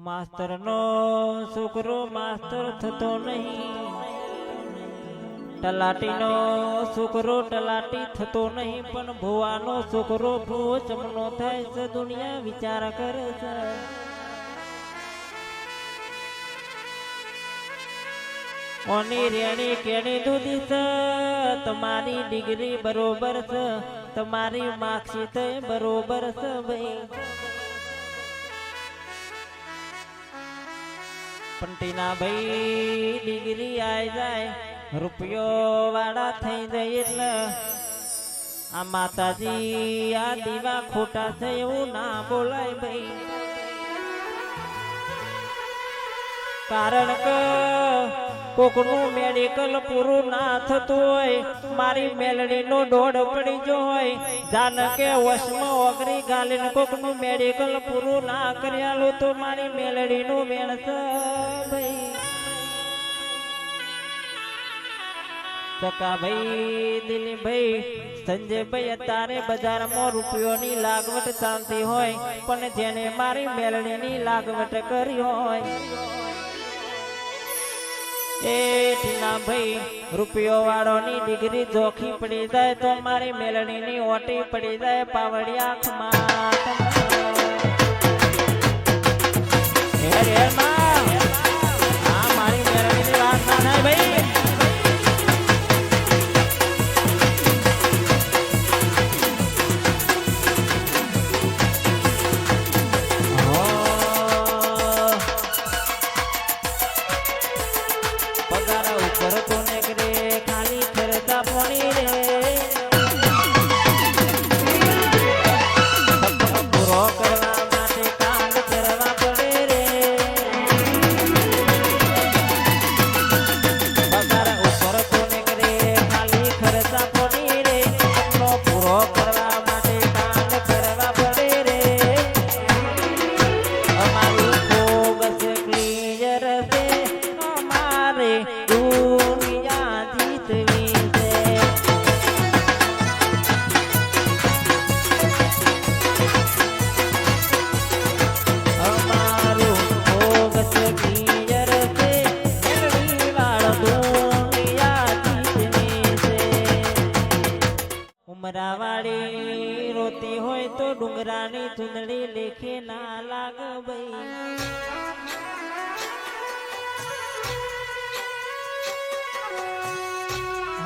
માસ્તરનો છોકરો માસ્તર થતો નહીં, તલાટીનો છોકરો તલાટી થતો નહીં, પણ ભુવાનો છોકરો ભૂવો ચમનો થાય છે. દુનિયા વિચાર કરે છે. ઓની રેણી કેણી દૂધી છે, તમારી ડિગ્રી બરોબર છે, તમારી માર્કશીટ બરોબર છે ભાઈ. પંટીના ભાઈ ડિગ્રી આઈ જાય, રૂપિયો વાળા થઈ જાય એટલે આ માતાજી આ દીવા ખોટા છે એવું ના બોલાય ભાઈ. કારણ કે કોકનું મેડિકલ પૂરું ના થતું હોય, મારી મેલડીનો દોડ પડી જો હોય, જાન કે વશમાં ઓગરી ગાલીને કોકનું મેડિકલ પૂરું ના કર્યાલું તો મારી મેલડીનું મેળ છે ભાઈ. ચકાભાઈ, દિલીપભાઈ, સંજયભાઈ અત્યારે બજારમાં રૂપિયોની લાગવટ ચાલતી હોય, પણ જેને મારી મેલડીની લાગવટ કરી હોય એ ટીના ભાઈ રૂપિયો વાળોની ડિગ્રી જોખી પડી જાય તો મારી મેલડીની ઓટી પડી જાય પાવડી આંખમાં. મારી મેલડીની વાત ના ભાઈ. ઉમરાવાળી રોતી હોય તો ડુંગરાની ચુંદડી લેખે ના લાગ ભાઈ.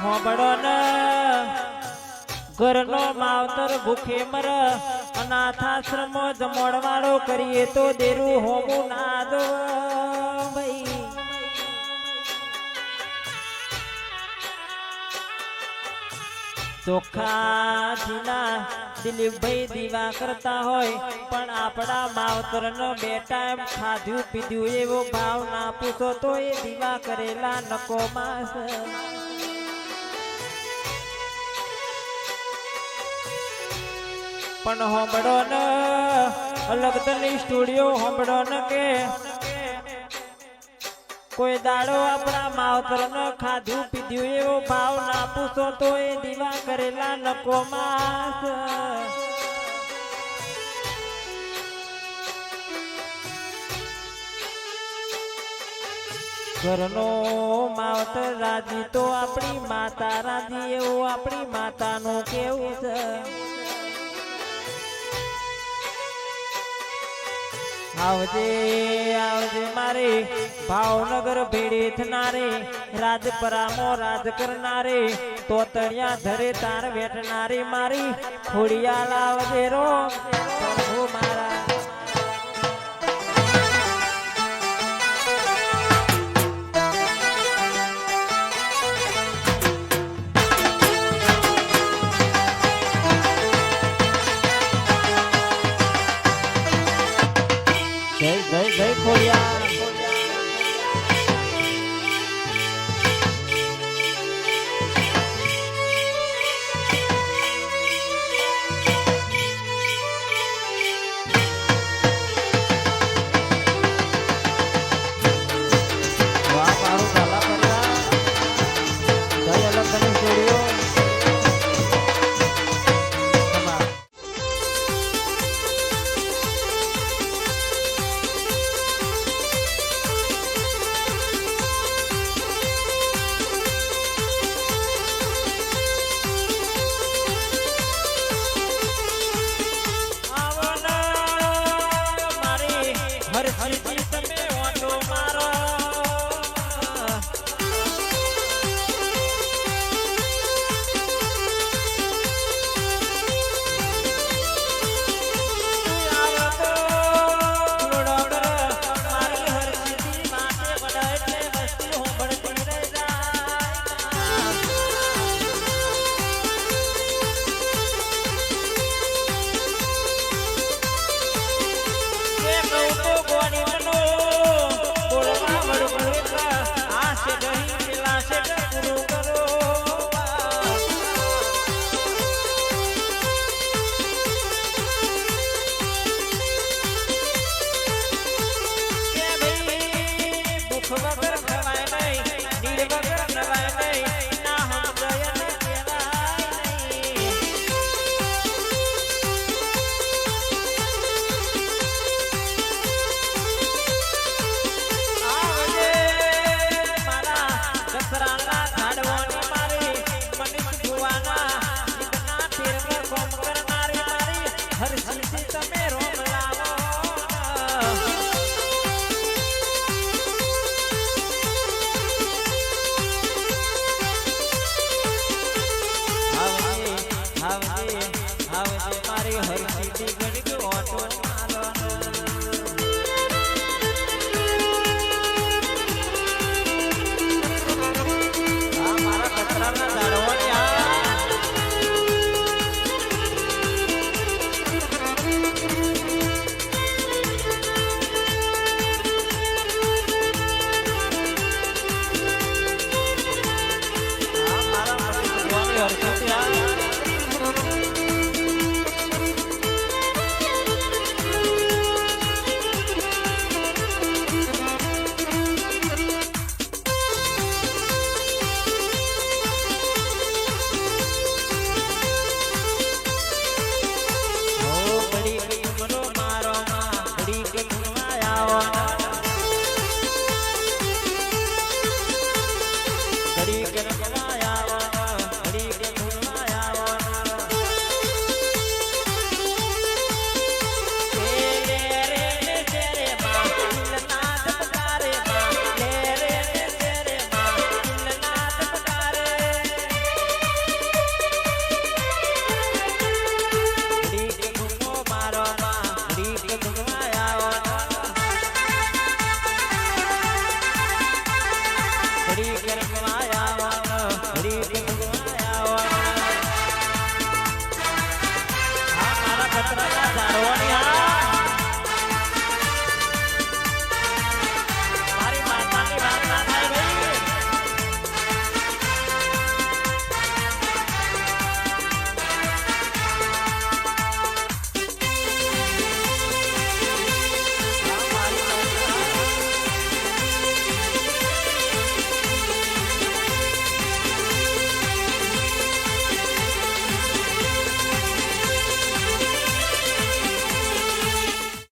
હોબળો ન ઘરનો માવતર ભૂખે મર, અનાથાશ્રમો જમણવાળો કરીએ તો દેરું હોમું ના દો ભાઈ. ચોખ્ખા જીના દિલીપભાઈ દીવા કરતા હોય, પણ આપણા માવતર નો બે ટાઈમ ખાધું પીધું એવો ભાવ ના પૂછો તો એ દીવા કરેલા નકો માસ. પણ હોંભળો ન અલગ તની સ્ટુડિયો હોંભળો ન કે કોઈ દાડો આપણા માવતર ન ખાધું પીધું એવો ભાવ ના પૂછો તો એ દીવા કરેલા નકો માસ. ઘરનો માવતર રાજી તો આપણી માતા રાજી એવું આપણી માતાનું કેવું છે. આવજે આવજે મારે ભાવનગર ભેડે થનારે, રાજપરામો રાજ કરનારે, તોતણિયા ધરે તાર વેટનારી મારી ખોડિયા લાવજે રો પ્રભુ મારા. જય જય જય ખોડિયા. હરજીજી તમે ઓટો મારો ખબર